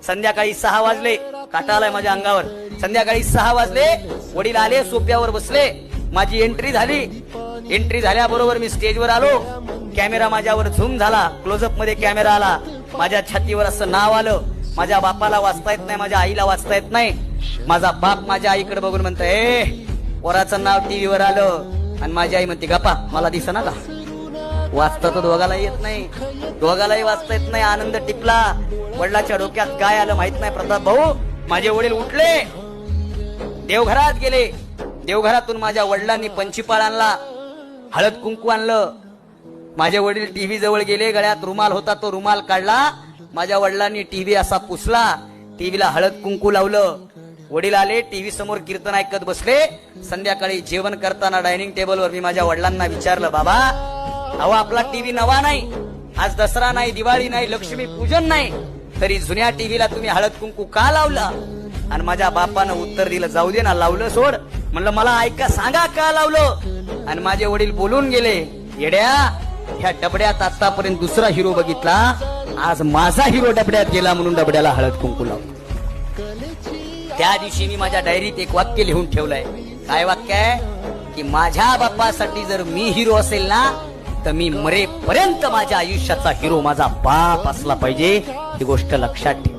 संध्याकाळी 6 वाजले, काटा आलाय माझ्या अंगावर. संध्याकाळी 6 वाजले, वडील आले, सोफ्यावर बसले. माझी एंट्री झाली. एंट्री झाल्याबरोबर मी स्टेजवर आलो. कॅमेरा माझ्यावर झूम झाला. क्लोजअप मध्ये कॅमेरा आला. माझ्या छातीवर असं नाव आलं. माझ्या बापाला वाचता येत नाही, माझ्या आईला वाचता येत नाही. माझा बाप माझ्या आईकडे बघून म्हणतोय, ए पोराचं नाव टीव्हीवर आलं. आणि माझी आई म्हणते, गप्पा, मला दिसना का? वाचता तर दोघाला येत नाही, दोघालाही वाचता येत नाही. आनंद टिपला. वडिलाच्या डोक्यात काय आलं माहित नाही. प्रताप भाऊ, माझे वडील उठले, देवघरात गेले. देवघरातून माझ्या वडिलांनी पंचीपाळ आणला, हळद कुंकू आणलं. माझे वडील टीव्ही जवळ गेले. गळ्यात रुमाल होता, तो रुमाल काढला. माझ्या वडिलांनी टीव्ही असा पुसला. टीव्हीला हळद कुंकू लावलं. वडील आले, टीव्ही समोर कीर्तन ऐकत बसले. संध्याकाळी जेवण करताना डायनिंग टेबलवर मी माझ्या वडिलांना विचारलं, बाबा, अहो आपला टीव्ही नवा नाही, आज दसरा नाही, दिवाळी नाही, लक्ष्मी पूजन नाही, तरी जुन्या टीव्हीला तुम्ही हळद कुंकू का लावला? आणि माझ्या बापानं उत्तर दिलं, जाऊ दे ना, लावलं सोड. म्हणलं मला ऐका, सांगा का लावलं? आणि माझे वडील बोलून गेले, येड्या, ह्या डबड्यात आतापर्यंत दुसरा हिरो बघितला, आज माझा हिरो डबड्यात गेला म्हणून डबड्याला हळद कुंकू लावलं. त्या दिवशी मी माझ्या डायरीत एक वाक्य लिहून ठेवलंय. काय वाक्य आहे? की माझ्या बापासाठी जर मी हिरो असेल ना, तर मी मरेपर्यंत माझ्या आयुष्याचा हिरो माझा बाप असला पाहिजे. ही गोष्ट लक्षात ठेव.